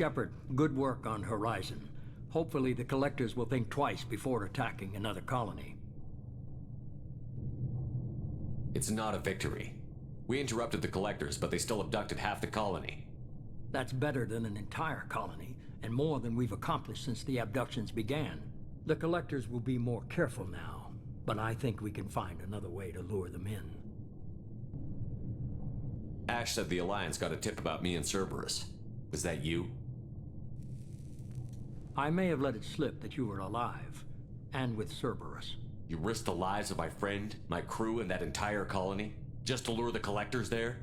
Shepard, good work on Horizon. Hopefully the Collectors will think twice before attacking another colony. It's not a victory. We interrupted the Collectors, but they still abducted half the colony. That's better than an entire colony, and more than we've accomplished since the abductions began. The Collectors will be more careful now, but I think we can find another way to lure them in. Ash said the Alliance got a tip about me and Cerberus. Was that you? I may have let it slip that you were alive, and with Cerberus. You risked the lives of my friend, my crew, and that entire colony? Just to lure the Collectors there?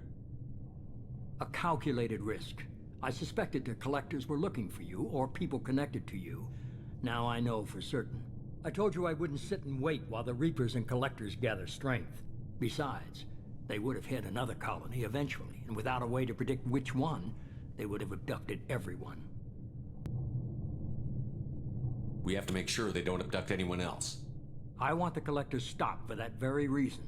A calculated risk. I suspected the Collectors were looking for you, or people connected to you. Now I know for certain. I told you I wouldn't sit and wait while the Reapers and Collectors gather strength. Besides, they would have hit another colony eventually, and without a way to predict which one, they would have abducted everyone. We have to make sure they don't abduct anyone else. I want the Collectors stopped for that very reason.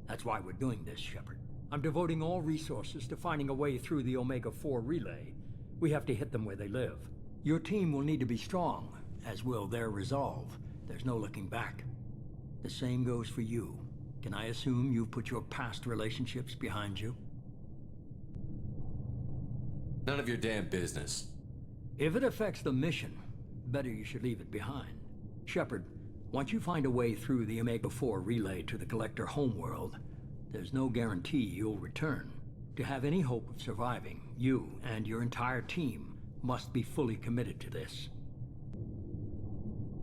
That's why we're doing this, Shepard. I'm devoting all resources to finding a way through the Omega-4 relay. We have to hit them where they live. Your team will need to be strong, as will their resolve. There's no looking back. The same goes for you. Can I assume you've put your past relationships behind you? None of your damn business. If it affects the mission, better you should leave it behind. Shepard, once you find a way through the Omega-4 relay to the Collector homeworld, there's no guarantee you'll return. To have any hope of surviving, you and your entire team must be fully committed to this.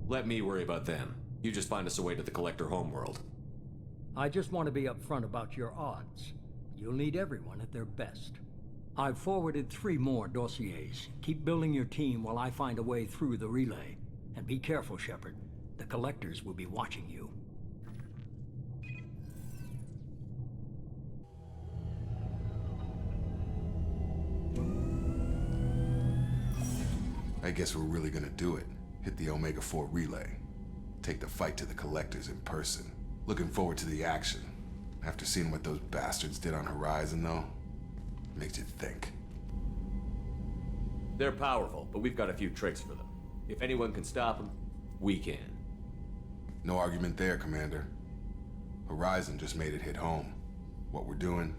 Let me worry about them. You just find us a way to the Collector homeworld. I just want to be upfront about your odds. You'll need everyone at their best. I've forwarded 3 more dossiers. Keep building your team while I find a way through the relay. And be careful, Shepard. The Collectors will be watching you. I guess we're really gonna do it. Hit the Omega-4 relay. Take the fight to the Collectors in person. Looking forward to the action. After seeing what those bastards did on Horizon, though, makes you think. They're powerful, but we've got a few tricks for them. If anyone can stop them, we can. No argument there, Commander. Horizon just made it hit home. What we're doing,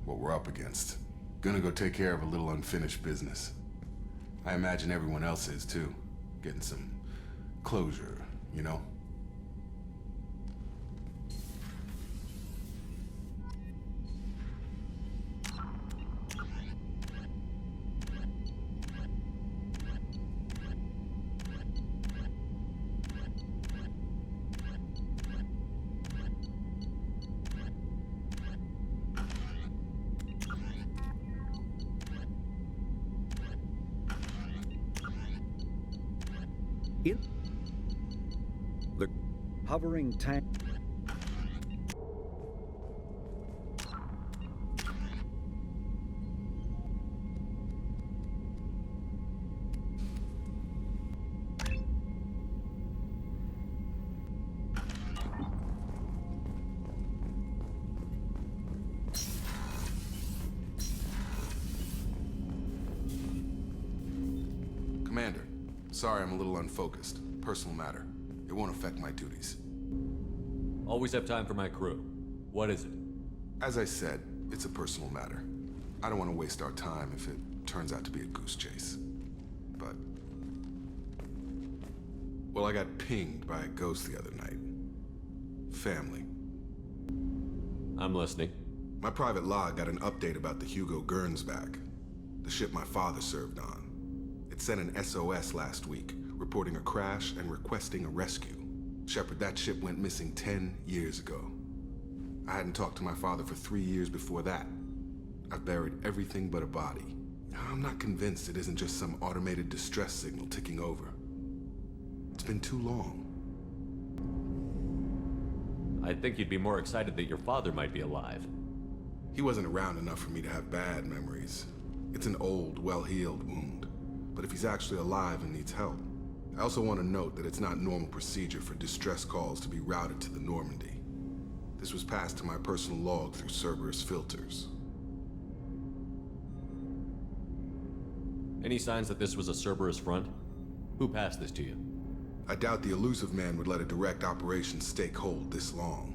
what we're up against. Gonna go take care of a little unfinished business. I imagine everyone else is, too. Getting some closure, you know? In the hovering tank. Commander, sorry I'm a little unfocused. Personal matter. It won't affect my duties. Always have time for my crew. What is it? As I said, it's a personal matter. I don't want to waste our time if it turns out to be a goose chase. But... well, I got pinged by a ghost the other night. Family. I'm listening. My private log got an update about the Hugo Gernsback, the ship my father served on. It sent an SOS last week, reporting a crash and requesting a rescue. Shepard, that ship went missing 10 years ago. I hadn't talked to my father for 3 years before that. I've buried everything but a body. I'm not convinced it isn't just some automated distress signal ticking over. It's been too long. I think you'd be more excited that your father might be alive. He wasn't around enough for me to have bad memories. It's an old, well-healed wound. But if he's actually alive and needs help, I also want to note that it's not normal procedure for distress calls to be routed to the Normandy. This was passed to my personal log through Cerberus filters. Any signs that this was a Cerberus front? Who passed this to you? I doubt the elusive man would let a direct operation stake hold this long.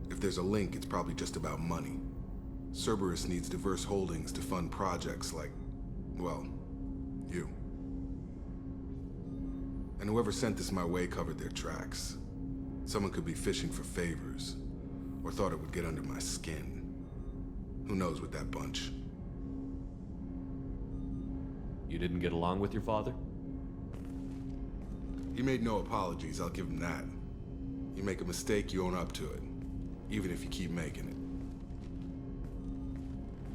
If there's a link, it's probably just about money. Cerberus needs diverse holdings to fund projects like, well, you. And whoever sent this my way covered their tracks. Someone could be fishing for favors, or thought it would get under my skin. Who knows with that bunch? You didn't get along with your father? He made no apologies, I'll give him that. You make a mistake, you own up to it. Even if you keep making it.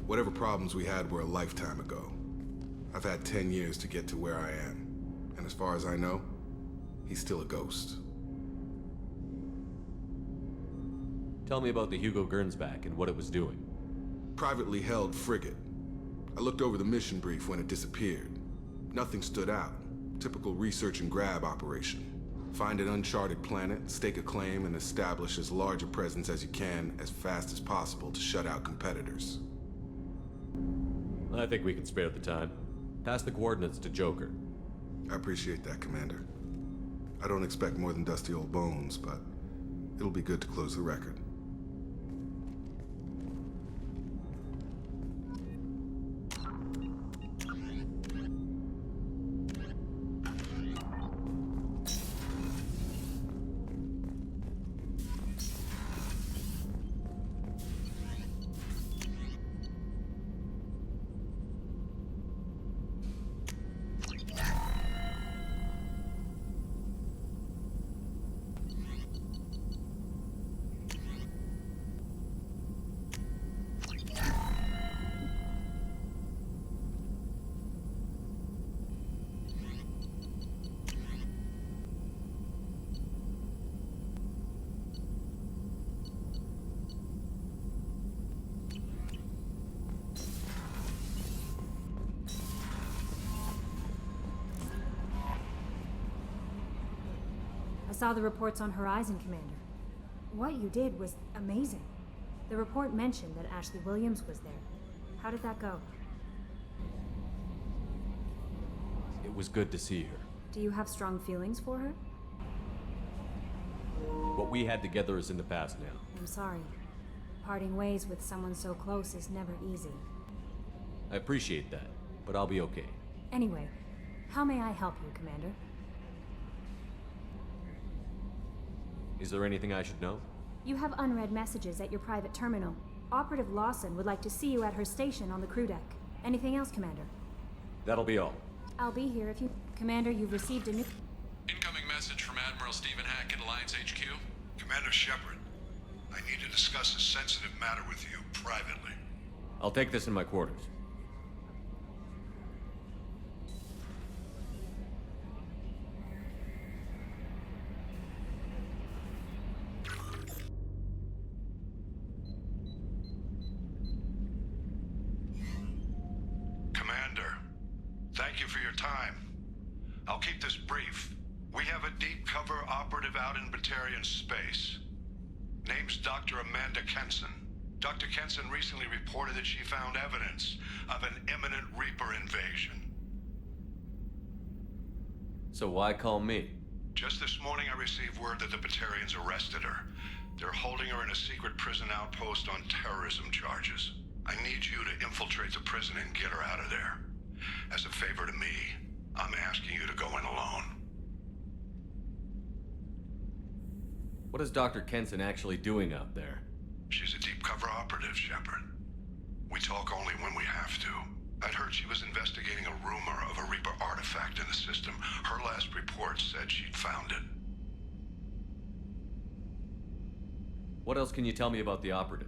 Whatever problems we had were a lifetime ago. I've had 10 years to get to where I am. And as far as I know, he's still a ghost. Tell me about the Hugo Gernsback and what it was doing. Privately held frigate. I looked over the mission brief when it disappeared. Nothing stood out. Typical research and grab operation. Find an uncharted planet, stake a claim, and establish as large a presence as you can as fast as possible to shut out competitors. I think we can spare the time. Pass the coordinates to Joker. I appreciate that, Commander. I don't expect more than dusty old bones, but it'll be good to close the record. I saw the reports on Horizon, Commander. What you did was amazing. The report mentioned that Ashley Williams was there. How did that go? It was good to see her. Do you have strong feelings for her? What we had together is in the past now. I'm sorry. Parting ways with someone so close is never easy. I appreciate that, but I'll be okay. Anyway, how may I help you, Commander? Is there anything I should know? You have unread messages at your private terminal. Operative Lawson would like to see you at her station on the crew deck. Anything else, Commander? That'll be all. I'll be here if you... Commander, you've received a new... Incoming message from Admiral Stephen Hackett, Alliance HQ. Commander Shepard, I need to discuss a sensitive matter with you privately. I'll take this in my quarters. Commander, thank you for your time. I'll keep this brief. We have a deep cover operative out in Batarian space. Name's Dr. Amanda Kenson. Dr. Kenson recently reported that she found evidence of an imminent Reaper invasion. So why call me? Just this morning I received word that the Batarians arrested her. They're holding her in a secret prison outpost on terrorism charges. I need you to infiltrate the prison and get her out of there. As a favor to me, I'm asking you to go in alone. What is Dr. Kenson actually doing out there? She's a deep cover operative, Shepard. We talk only when we have to. I'd heard she was investigating a rumor of a Reaper artifact in the system. Her last report said she'd found it. What else can you tell me about the operative?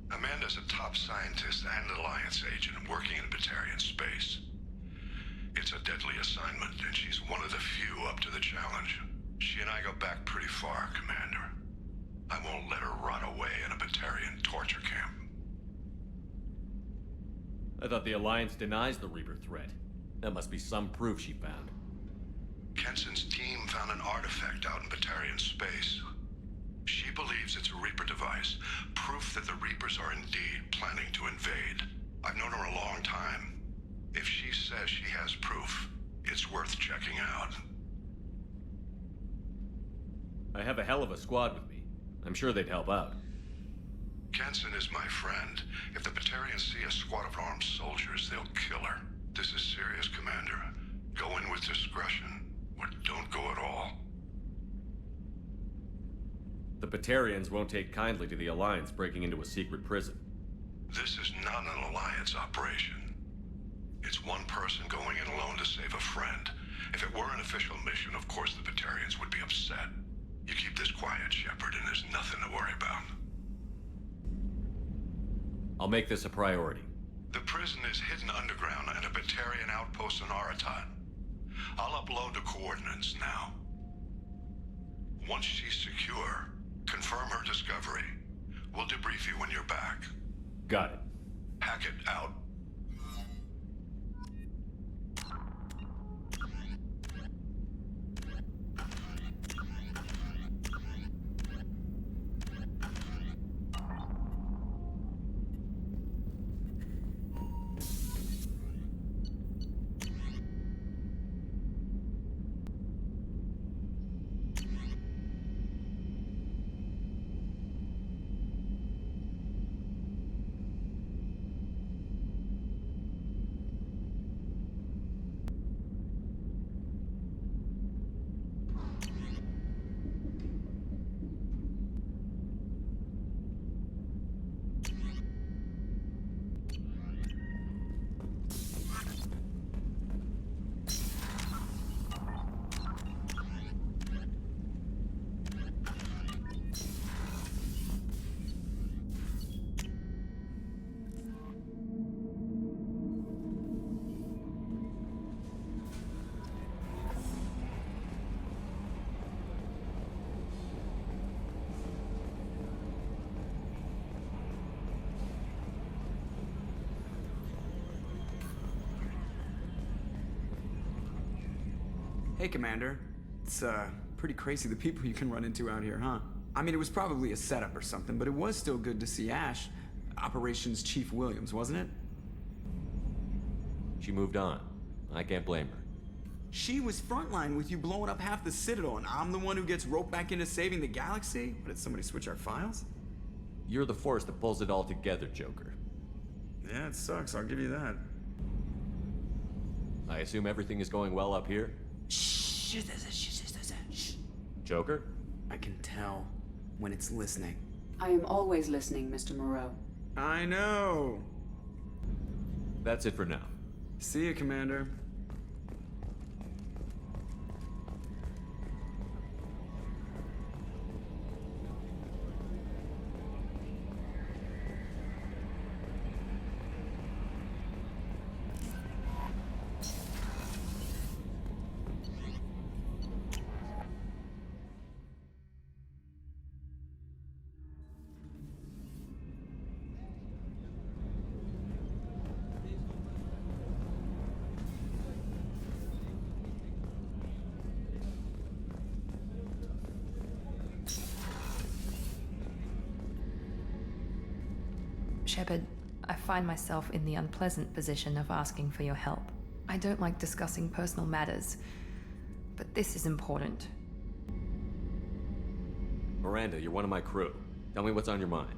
Amanda's a top scientist and Alliance agent working in Batarian space. It's a deadly assignment, and she's one of the few up to the challenge. She and I go back pretty far, Commander. I won't let her rot away in a Batarian torture camp. I thought the Alliance denies the Reaper threat. That must be some proof she found. Kenson's team found an artifact out in Batarian space. She believes it's a Reaper device, proof that the Reapers are indeed planning to invade. I've known her a long time. If she says she has proof, it's worth checking out. I have a hell of a squad with me. I'm sure they'd help out. Kenson is my friend. If the Batarians see a squad of armed soldiers, they'll kill her. This is serious, Commander. Go in with discretion, or don't go at all. The Batarians won't take kindly to the Alliance breaking into a secret prison. This is not an Alliance operation. It's one person going in alone to save a friend. If it were an official mission, of course the Batarians would be upset. You keep this quiet, Shepard, and there's nothing to worry about. I'll make this a priority. The prison is hidden underground at a Batarian outpost in Aratat. I'll upload the coordinates now. Once she's secure, confirm her discovery. We'll debrief you when you're back. Got it. Hackett out. Hey, Commander. It's, pretty crazy the people you can run into out here, huh? I mean, it was probably a setup or something, but it was still good to see Ash. Operations Chief Williams, wasn't it? She moved on. I can't blame her. She was frontline with you blowing up half the Citadel, and I'm the one who gets roped back into saving the galaxy? What, did somebody switch our files? You're the force that pulls it all together, Joker. Yeah, it sucks, I'll give you that. I assume everything is going well up here? Shh. Joker? I can tell when it's listening. I am always listening, Mr. Moreau. I know. That's it for now. See you, Commander. Shepard, I find myself in the unpleasant position of asking for your help. I don't like discussing personal matters, but this is important. Miranda, you're one of my crew. Tell me what's on your mind.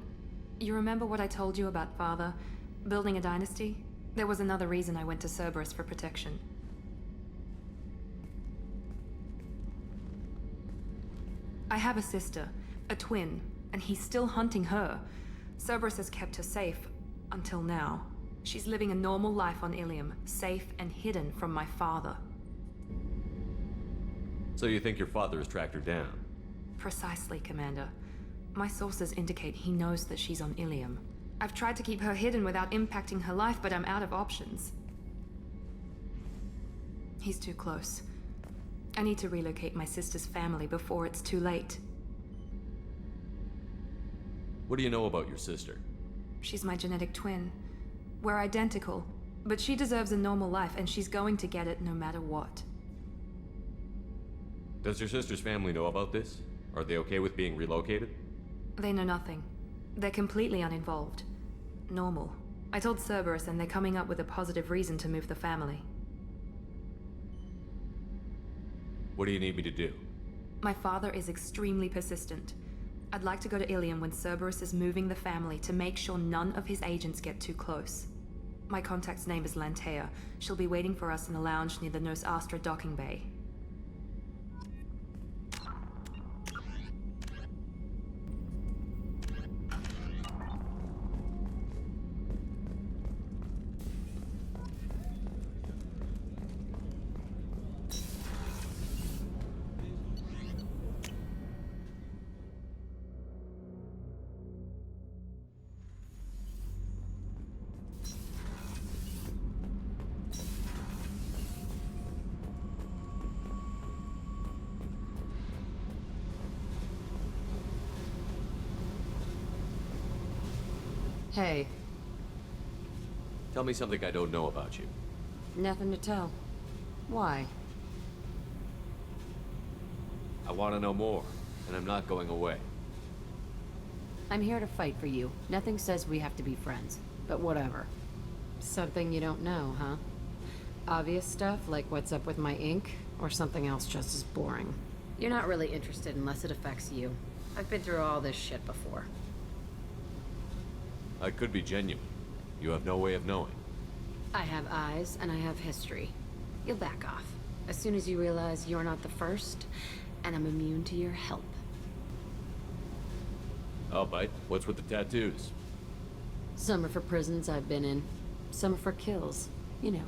You remember what I told you about Father? Building a dynasty? There was another reason I went to Cerberus for protection. I have a sister, a twin, and he's still hunting her. Cerberus has kept her safe, until now. She's living a normal life on Ilium, safe and hidden from my father. So you think your father has tracked her down? Precisely, Commander. My sources indicate he knows that she's on Ilium. I've tried to keep her hidden without impacting her life, but I'm out of options. He's too close. I need to relocate my sister's family before it's too late. What do you know about your sister? She's my genetic twin. We're identical, but she deserves a normal life, and she's going to get it no matter what. Does your sister's family know about this? Are they okay with being relocated? They know nothing. They're completely uninvolved. Normal. I told Cerberus and they're coming up with a positive reason to move the family. What do you need me to do? My father is extremely persistent. I'd like to go to Ilium when Cerberus is moving the family to make sure none of his agents get too close. My contact's name is Lantea. She'll be waiting for us in the lounge near the Nos Astra docking bay. Hey, Tell me something I don't know about you. nothing to tell. Why? I want to know more, and I'm not going away. I'm here to fight for you. Nothing says we have to be friends, but whatever. Something you don't know, huh? Obvious stuff, like what's up with my ink, or something else just as boring. You're not really interested unless it affects you. I've been through all this shit before. I could be genuine. You have no way of knowing. I have eyes, and I have history. You'll back off. As soon as you realize you're not the first, and I'm immune to your help. I'll bite. What's with the tattoos? Some are for prisons I've been in. Some are for kills. You know,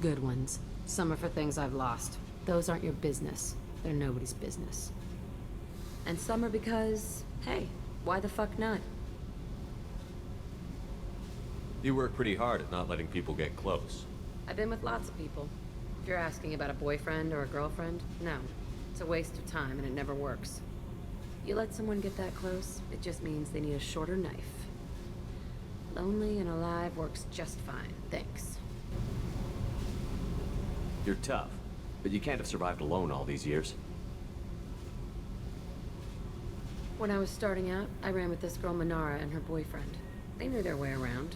good ones. Some are for things I've lost. Those aren't your business. They're nobody's business. And some are because, hey, why the fuck not? You work pretty hard at not letting people get close. I've been with lots of people. If you're asking about a boyfriend or a girlfriend, no. It's a waste of time and it never works. You let someone get that close, it just means they need a shorter knife. Lonely and alive works just fine, thanks. You're tough, but you can't have survived alone all these years. When I was starting out, I ran with this girl Manara and her boyfriend. They knew their way around.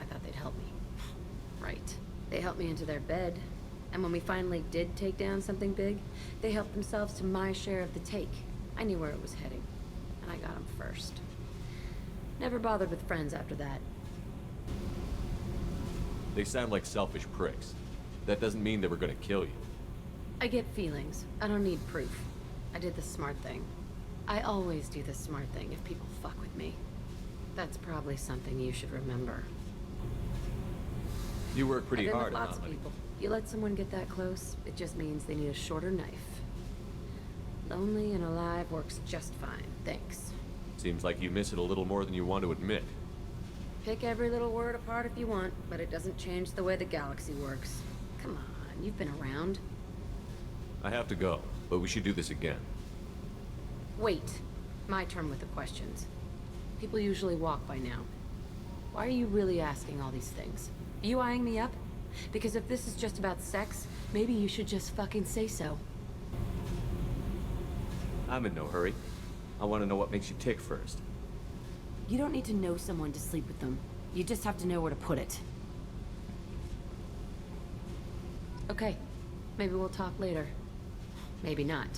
I thought they'd help me. Right. They helped me into their bed. And when we finally did take down something big, they helped themselves to my share of the take. I knew where it was heading, and I got them first. Never bothered with friends after that. They sound like selfish pricks. That doesn't mean they were gonna kill you. I get feelings. I don't need proof. I did the smart thing. I always do the smart thing if people fuck with me. That's probably something you should remember. You work pretty I've been hard with at lots not of letting... people. You let someone get that close, it just means they need a shorter knife. Lonely and alive works just fine, thanks. Seems like you miss it a little more than you want to admit. Pick every little word apart if you want, but it doesn't change the way the galaxy works. Come on, you've been around. I have to go, but we should do this again. Wait. My turn with the questions. People usually walk by now. Why are you really asking all these things? Are you eyeing me up? Because if this is just about sex, maybe you should just fucking say so. I'm in no hurry. I want to know what makes you tick first. You don't need to know someone to sleep with them. You just have to know where to put it. Okay. Maybe we'll talk later. Maybe not.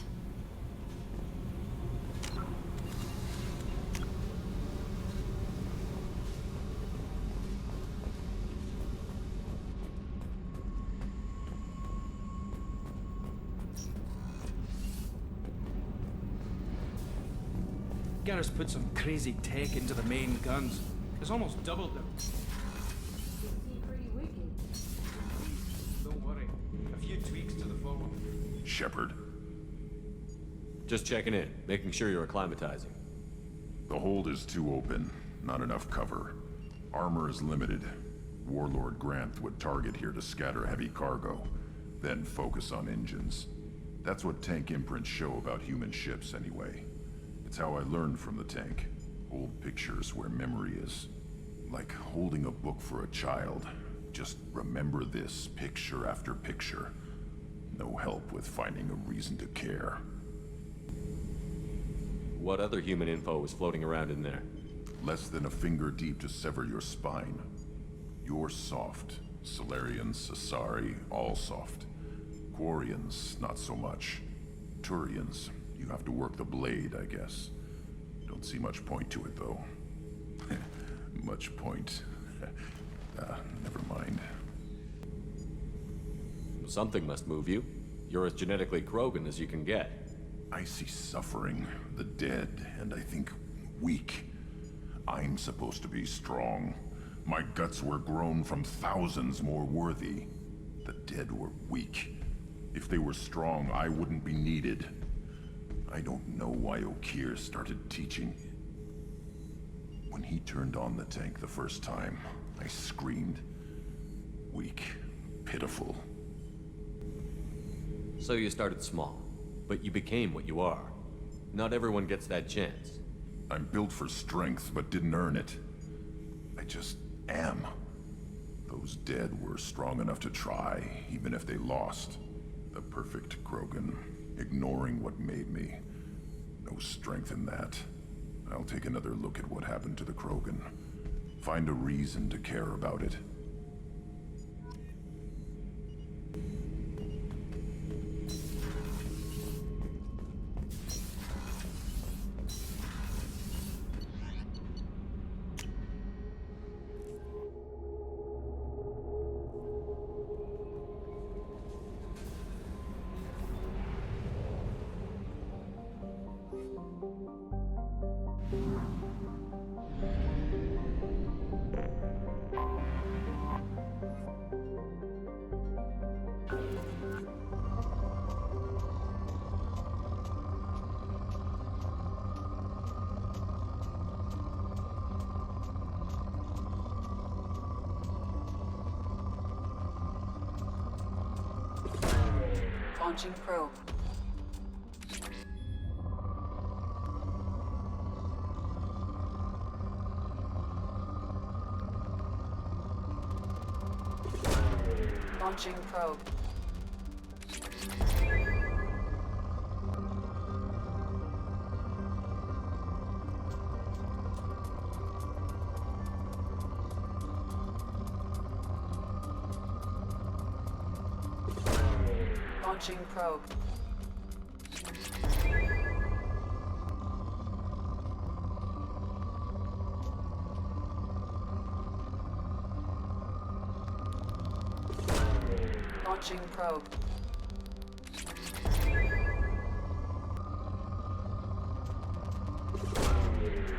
Garrus put some crazy tech into the main guns. It's almost doubled them. Don't worry. A few tweaks to the forward. Shepard. Just checking in, making sure you're acclimatizing. The hold is too open. Not enough cover. Armor is limited. Warlord Granth would target here to scatter heavy cargo, then focus on engines. That's what tank imprints show about human ships, anyway. It's how I learned from the tank. Old pictures where memory is. Like holding a book for a child. Just remember this, picture after picture. No help with finding a reason to care. What other human info was floating around in there? Less than a finger deep to sever your spine. You're soft. Solarians, Sasari, all soft. Quarians, not so much. Turians, you have to work the blade, I guess. Don't see much point to it, though. Much point. Never mind. Something must move you. You're as genetically Krogan as you can get. I see suffering, the dead, and I think weak. I'm supposed to be strong. My guts were grown from thousands more worthy. The dead were weak. If they were strong, I wouldn't be needed. I don't know why Okeer started teaching. When he turned on the tank the first time, I screamed. Weak, pitiful. So you started small, but you became what you are. Not everyone gets that chance. I'm built for strength, but didn't earn it. I just am. Those dead were strong enough to try, even if they lost. The perfect Krogan, ignoring what made me. No strength in that. I'll take another look at what happened to the Krogan. Find a reason to care about it. Launching probe. Launching probe. Launching probe. Launching probe.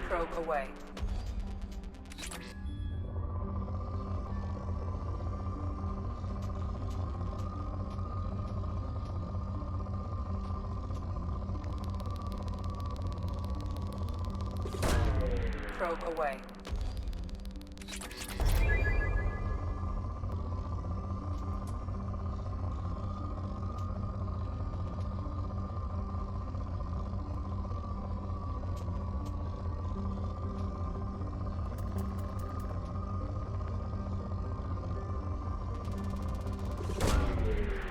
Probe away. Probe away.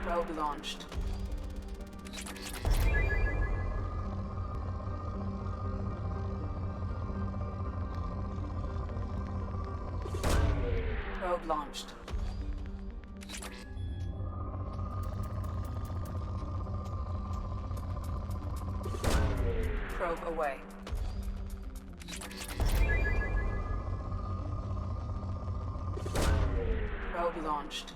Probe launched. Probe launched. Probe away. Probe launched.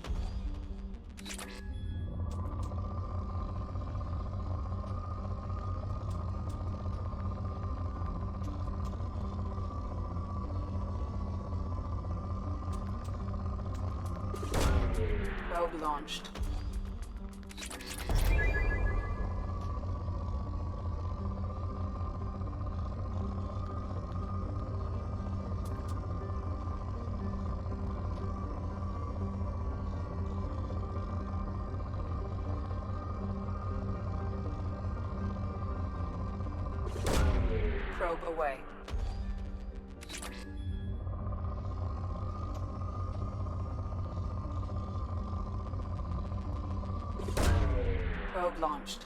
Probe launched. Probe away. Probe launched.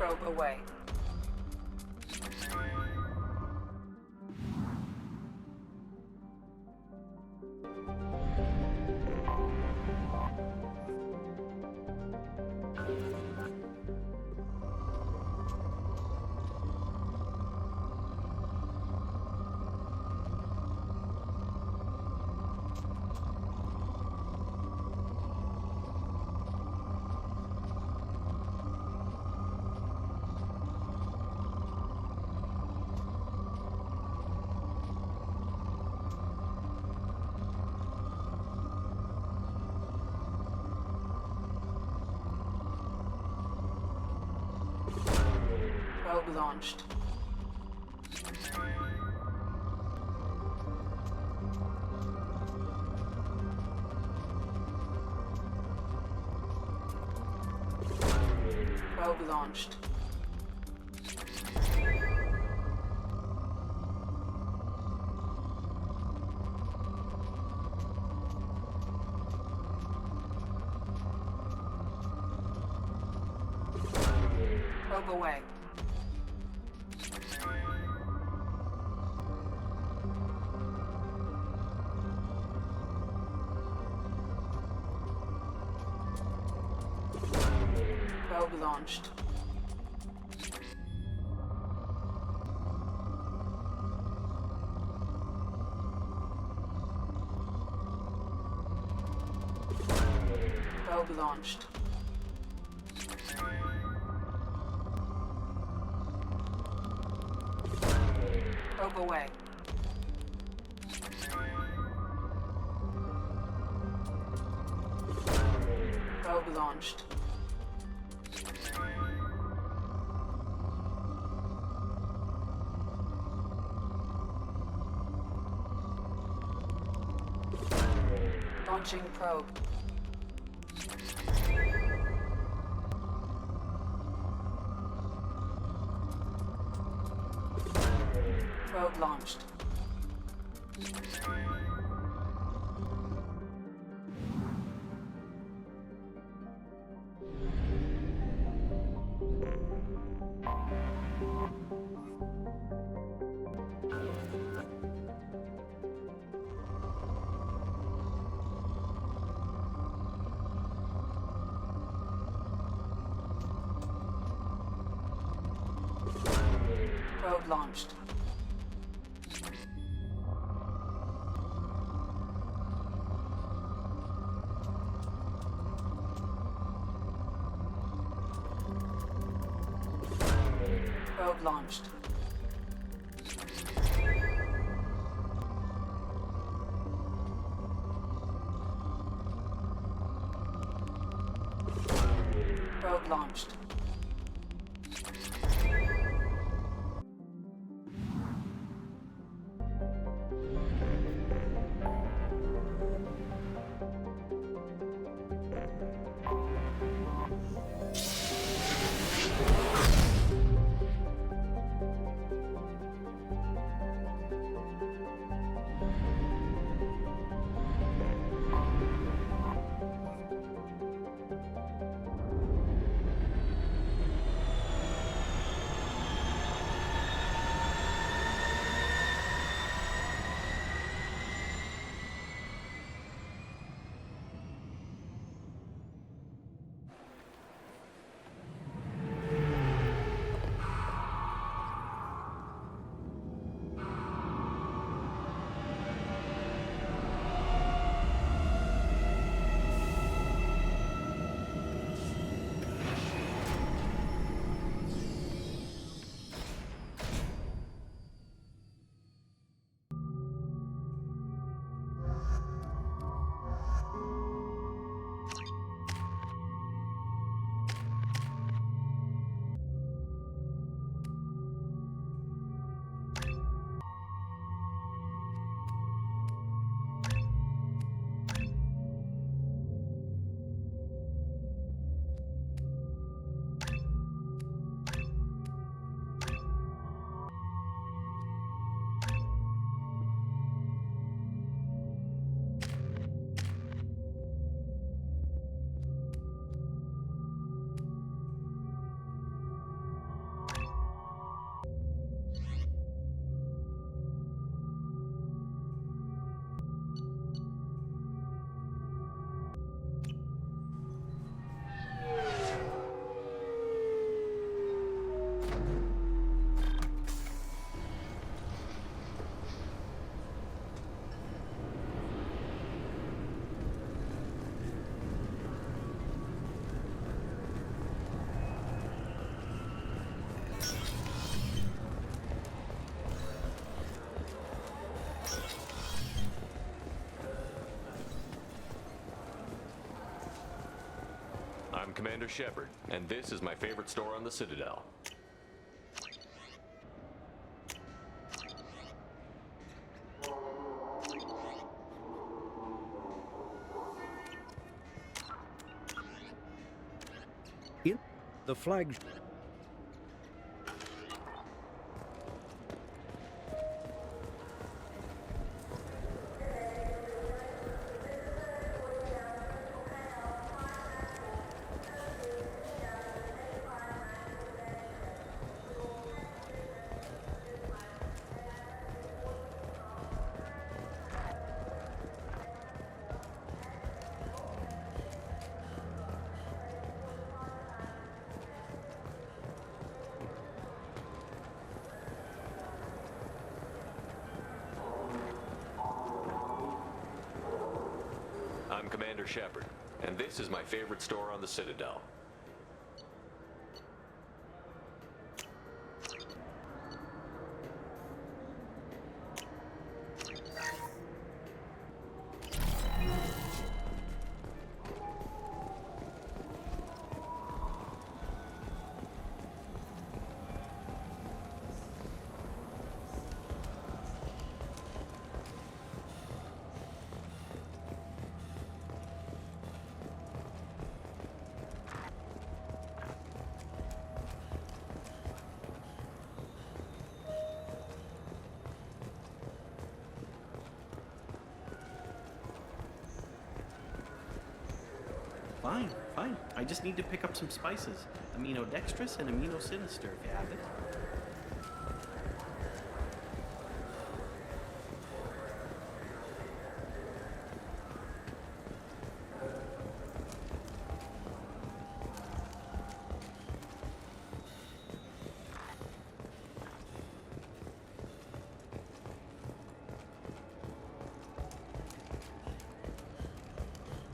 Probe away. Probe launched. Probe launched. Probe away. Probe launched. Probe launched. Probe away. Probe launched. Launching probe. Probe launched. Probe launched. Probe launched. Probe launched. Commander Shepard, and this is my favorite store on the Citadel. In the flag. I'm Commander Shepard, and this is my favorite store on the Citadel. Fine, fine. I just need to pick up some spices. Amino dextrous and amino sinister, if you have it.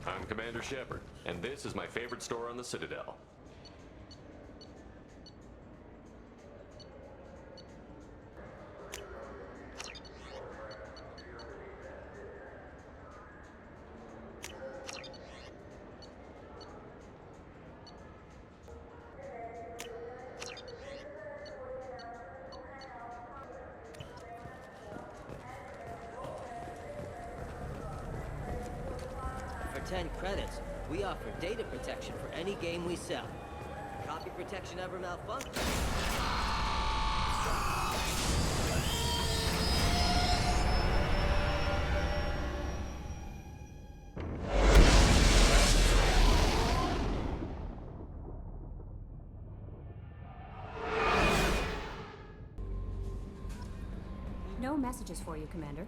I'm Commander Shepard, and this is my favorite store on the Citadel. For 10 credits, we offer data protection for any game we sell. Copy protection ever malfunction? No messages for you, Commander.